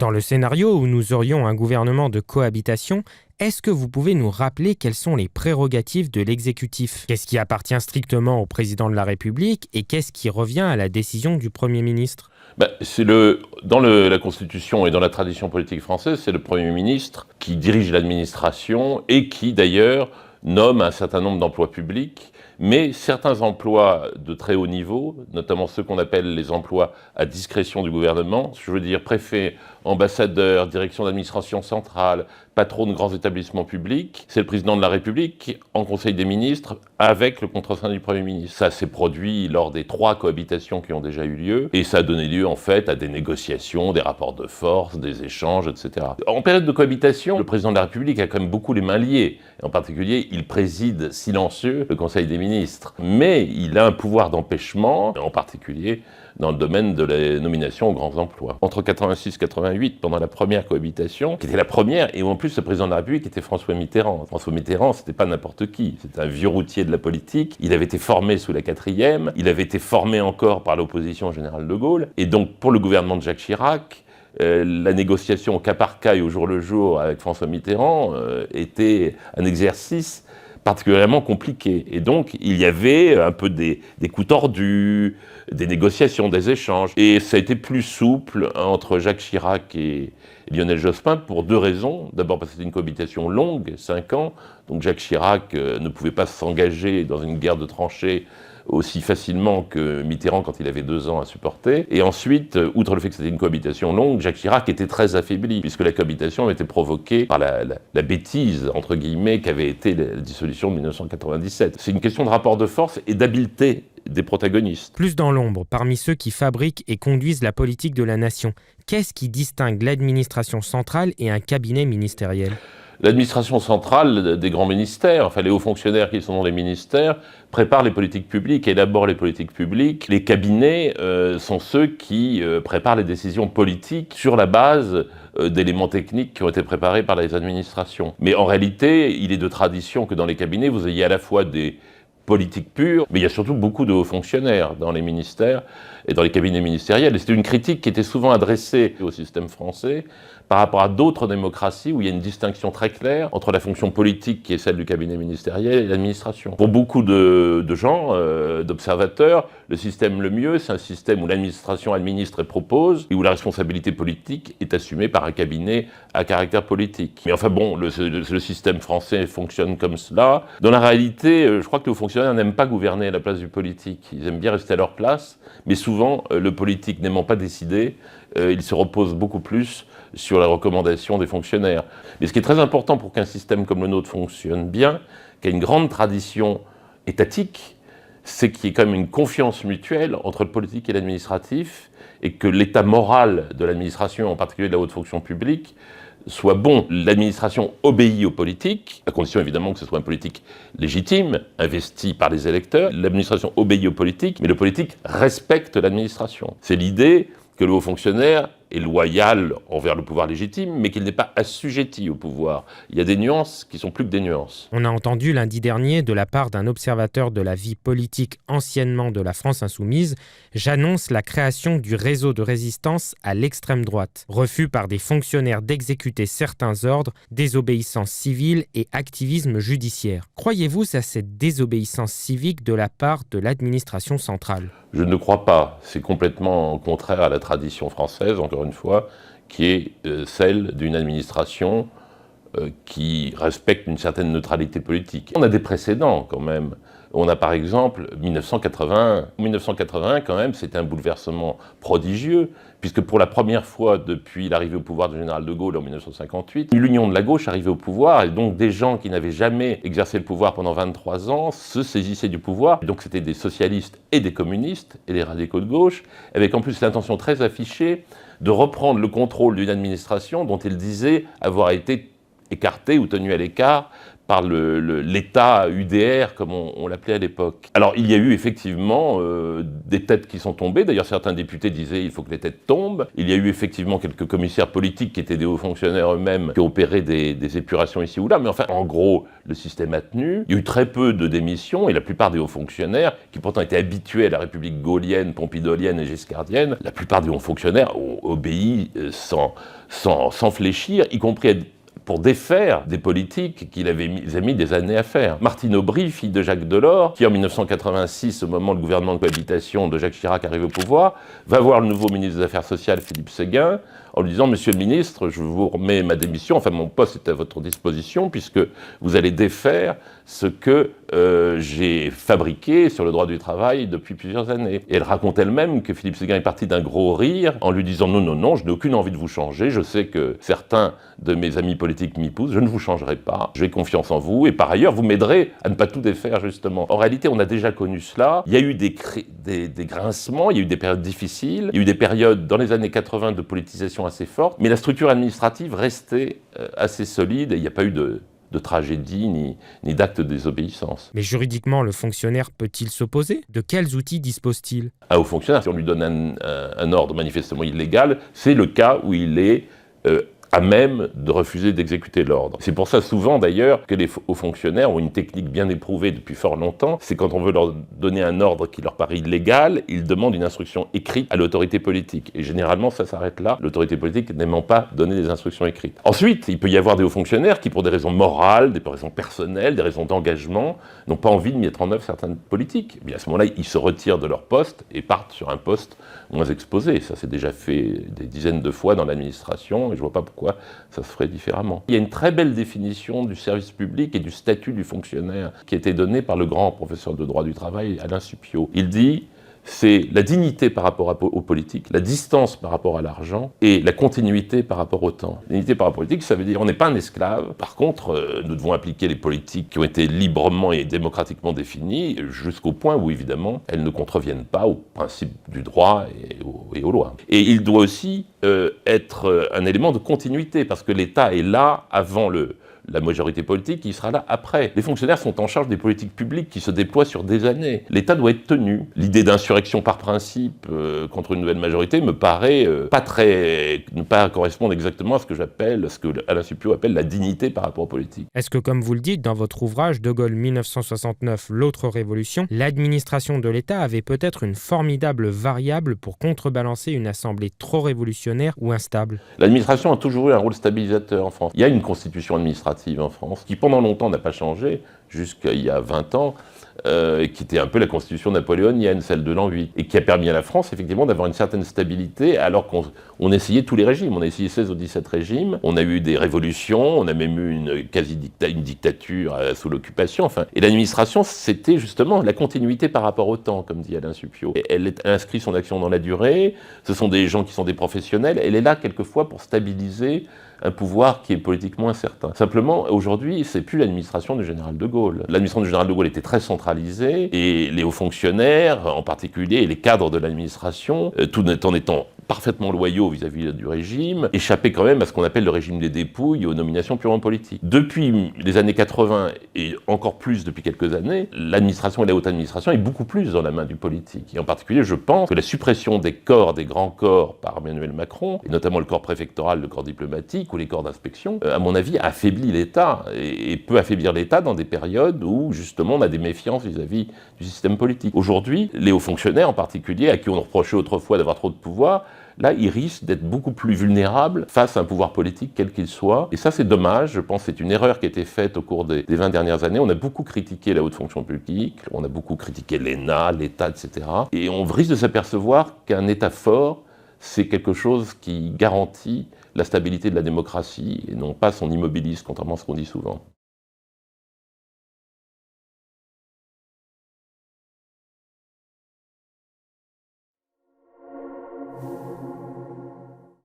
Dans le scénario où nous aurions un gouvernement de cohabitation, est-ce que vous pouvez nous rappeler quelles sont les prérogatives de l'exécutif? Qu'est-ce qui appartient strictement au président de la République et qu'est-ce qui revient à la décision du Premier ministre? Dans la Constitution et dans la tradition politique française, c'est le Premier ministre qui dirige l'administration et qui, d'ailleurs, nomme un certain nombre d'emplois publics, mais certains emplois de très haut niveau, notamment ceux qu'on appelle les emplois à discrétion du gouvernement, je veux dire préfet, ambassadeur, direction d'administration centrale, patron de grands établissements publics, c'est le président de la République en Conseil des ministres avec le contre-sein du Premier ministre. Ça s'est produit lors des 3 cohabitations qui ont déjà eu lieu et ça a donné lieu en fait à des négociations, des rapports de force, des échanges, etc. En période de cohabitation, le président de la République a quand même beaucoup les mains liées. En particulier, il préside silencieux le Conseil des ministres. Mais il a un pouvoir d'empêchement, en particulier dans le domaine de la nomination aux grands emplois. Entre 86 et 88, pendant la première cohabitation, qui était la première, et où en plus le président de la République était François Mitterrand. François Mitterrand, c'était pas n'importe qui, c'était un vieux routier de la politique. Il avait été formé sous la 4e, il avait été formé encore par l'opposition au général de Gaulle, et donc pour le gouvernement de Jacques Chirac, la négociation au cas par cas et au jour le jour avec François Mitterrand était un exercice particulièrement compliqué. Et donc, il y avait un peu des coups tordus, des négociations, des échanges. Et ça a été plus souple entre Jacques Chirac et Lionel Jospin pour 2 raisons. D'abord parce que c'était une cohabitation longue, 5 ans. Donc Jacques Chirac ne pouvait pas s'engager dans une guerre de tranchées aussi facilement que Mitterrand quand il avait 2 ans à supporter. Et ensuite, outre le fait que c'était une cohabitation longue, Jacques Chirac était très affaibli, puisque la cohabitation avait été provoquée par la bêtise, entre guillemets, qu'avait été la dissolution de 1997. C'est une question de rapport de force et d'habileté des protagonistes. Plus dans l'ombre, parmi ceux qui fabriquent et conduisent la politique de la nation, qu'est-ce qui distingue l'administration centrale et un cabinet ministériel? L'administration centrale des grands ministères, enfin les hauts fonctionnaires qui sont dans les ministères, préparent les politiques publiques, élaborent les politiques publiques. Les cabinets sont ceux qui préparent les décisions politiques sur la base d'éléments techniques qui ont été préparés par les administrations. Mais en réalité, il est de tradition que dans les cabinets, vous ayez à la fois des politiques pures, mais il y a surtout beaucoup de hauts fonctionnaires dans les ministères et dans les cabinets ministériels. Et c'était une critique qui était souvent adressée au système français par rapport à d'autres démocraties où il y a une distinction très claire entre la fonction politique qui est celle du cabinet ministériel et l'administration. Pour beaucoup de gens, d'observateurs, le système le mieux, c'est un système où l'administration administre et propose et où la responsabilité politique est assumée par un cabinet à caractère politique. Mais enfin bon, le système français fonctionne comme cela. Dans la réalité, je crois que les hauts fonctionnaires n'aiment pas gouverner à la place du politique. Ils aiment bien rester à leur place, mais souvent, le politique n'aimant pas décider, il se repose beaucoup plus sur la recommandation des fonctionnaires. Mais ce qui est très important pour qu'un système comme le nôtre fonctionne bien, qui a une grande tradition étatique, c'est qu'il y ait quand même une confiance mutuelle entre le politique et l'administratif, et que l'état moral de l'administration, en particulier de la haute fonction publique, soit bon. L'administration obéit aux politiques, à condition évidemment que ce soit un politique légitime, investi par les électeurs. L'administration obéit aux politiques, mais le politique respecte l'administration. C'est l'idée que le haut fonctionnaire est loyal envers le pouvoir légitime, mais qu'il n'est pas assujetti au pouvoir. Il y a des nuances qui sont plus que des nuances. On a entendu lundi dernier de la part d'un observateur de la vie politique anciennement de la France insoumise, j'annonce la création du réseau de résistance à l'extrême droite. Refus par des fonctionnaires d'exécuter certains ordres, désobéissance civile et activisme judiciaire. Croyez-vous à cette désobéissance civique de la part de l'administration centrale? Je ne crois pas. C'est complètement contraire à la tradition française, encore une fois, qui est celle d'une administration qui respecte une certaine neutralité politique. On a des précédents quand même. On a par exemple 1981. 1981 quand même, c'était un bouleversement prodigieux, puisque pour la première fois depuis l'arrivée au pouvoir du général de Gaulle en 1958, l'union de la gauche arrivait au pouvoir, et donc des gens qui n'avaient jamais exercé le pouvoir pendant 23 ans se saisissaient du pouvoir. Et donc c'était des socialistes et des communistes et des radicaux de gauche, avec en plus l'intention très affichée de reprendre le contrôle d'une administration dont ils disaient avoir été écartés ou tenus à l'écart par l'État UDR, comme on l'appelait à l'époque. Alors, il y a eu effectivement des têtes qui sont tombées. D'ailleurs, certains députés disaient il faut que les têtes tombent. Il y a eu effectivement quelques commissaires politiques qui étaient des hauts fonctionnaires eux-mêmes, qui opéraient des épurations ici ou là. Mais enfin, en gros, le système a tenu. Il y a eu très peu de démissions, et la plupart des hauts fonctionnaires, qui pourtant étaient habitués à la République gaulienne, pompidolienne et giscardienne, la plupart des hauts fonctionnaires ont obéi sans fléchir, y compris pour défaire des politiques qu'ils avaient mis des années à faire. Martine Aubry, fille de Jacques Delors, qui en 1986, au moment du gouvernement de cohabitation de Jacques Chirac arrive au pouvoir, va voir le nouveau ministre des Affaires sociales, Philippe Séguin, en lui disant « Monsieur le ministre, je vous remets ma démission, enfin mon poste est à votre disposition, puisque vous allez défaire ce que j'ai fabriqué sur le droit du travail depuis plusieurs années. » Et elle raconte elle-même que Philippe Séguin est parti d'un gros rire en lui disant « Non, non, non, je n'ai aucune envie de vous changer, je sais que certains de mes amis politiques m'y poussent, je ne vous changerai pas, j'ai confiance en vous, et par ailleurs, vous m'aiderez à ne pas tout défaire, justement. » En réalité, on a déjà connu cela, il y a eu des grincements, il y a eu des périodes difficiles, il y a eu des périodes dans les années 80 de politisation assez forte, mais la structure administrative restait assez solide, et il n'y a pas eu de tragédie ni d'acte de désobéissance. Mais juridiquement, le fonctionnaire peut-il s'opposer? De quels outils dispose-t-il? Un haut fonctionnaire, si on lui donne un ordre manifestement illégal, c'est le cas où il est à même de refuser d'exécuter l'ordre. C'est pour ça souvent d'ailleurs que les hauts fonctionnaires ont une technique bien éprouvée depuis fort longtemps, c'est quand on veut leur donner un ordre qui leur paraît illégal, ils demandent une instruction écrite à l'autorité politique. Et généralement ça s'arrête là, l'autorité politique n'aimant pas donner des instructions écrites. Ensuite, il peut y avoir des hauts fonctionnaires qui pour des raisons morales, des raisons personnelles, des raisons d'engagement, n'ont pas envie de mettre en œuvre certaines politiques. Et bien à ce moment-là, ils se retirent de leur poste et partent sur un poste moins exposé. Ça s'est déjà fait des dizaines de fois dans l'administration et je vois pas pourquoi ça se ferait différemment. Il y a une très belle définition du service public et du statut du fonctionnaire qui a été donnée par le grand professeur de droit du travail, Alain Supiot. Il dit c'est la dignité par rapport aux politiques, la distance par rapport à l'argent et la continuité par rapport au temps. La dignité par rapport aux politiques, ça veut dire on n'est pas un esclave. Par contre, nous devons appliquer les politiques qui ont été librement et démocratiquement définies jusqu'au point où, évidemment, elles ne contreviennent pas aux principes du droit et aux lois. Et il doit aussi être un élément de continuité parce que l'État est là avant la majorité politique qui sera là après. Les fonctionnaires sont en charge des politiques publiques qui se déploient sur des années. L'État doit être tenu. L'idée d'insurrection par principe contre une nouvelle majorité me paraît ne pas correspondre exactement à ce que Alain Supiot appelle la dignité par rapport aux politiques. Est-ce que, comme vous le dites dans votre ouvrage De Gaulle 1969, l'autre révolution, l'administration de l'État avait peut-être une formidable variable pour contrebalancer une assemblée trop révolutionnaire ou instable? L'administration a toujours eu un rôle stabilisateur en France. Il y a une constitution administrative en France, qui pendant longtemps n'a pas changé, jusqu'à il y a 20 ans, qui était un peu la constitution napoléonienne, celle de l'an 8, et qui a permis à la France, effectivement, d'avoir une certaine stabilité, alors qu'on essayait tous les régimes. On a essayé 16 ou 17 régimes, on a eu des révolutions, on a même eu une dictature sous l'occupation, enfin. Et l'administration, c'était justement la continuité par rapport au temps, comme dit Alain Supiot. Et elle inscrit son action dans la durée, ce sont des gens qui sont des professionnels, elle est là quelquefois pour stabiliser un pouvoir qui est politiquement incertain. Simplement, aujourd'hui, c'est plus l'administration du général de Gaulle. L'administration du général de Gaulle était très centralisée, et les hauts fonctionnaires, en particulier, et les cadres de l'administration, tout en étant parfaitement loyaux vis-à-vis du régime, échappaient quand même à ce qu'on appelle le régime des dépouilles et aux nominations purement politiques. Depuis les années 80, et encore plus depuis quelques années, l'administration et la haute administration est beaucoup plus dans la main du politique. Et en particulier, je pense que la suppression des grands corps par Emmanuel Macron, et notamment le corps préfectoral, le corps diplomatique ou les corps d'inspection, à mon avis, affaiblit l'État, et peut affaiblir l'État dans des périodes où, justement, on a des méfiances vis-à-vis du système politique. Aujourd'hui, les hauts fonctionnaires, en particulier, à qui on reprochait autrefois d'avoir trop de pouvoir, là, ils risquent d'être beaucoup plus vulnérables face à un pouvoir politique, quel qu'il soit. Et ça, c'est dommage. Je pense que c'est une erreur qui a été faite au cours des 20 dernières années. On a beaucoup critiqué la haute fonction publique, on a beaucoup critiqué l'ENA, l'État, etc. Et on risque de s'apercevoir qu'un État fort, c'est quelque chose qui garantit la stabilité de la démocratie et non pas son immobilisme, contrairement à ce qu'on dit souvent.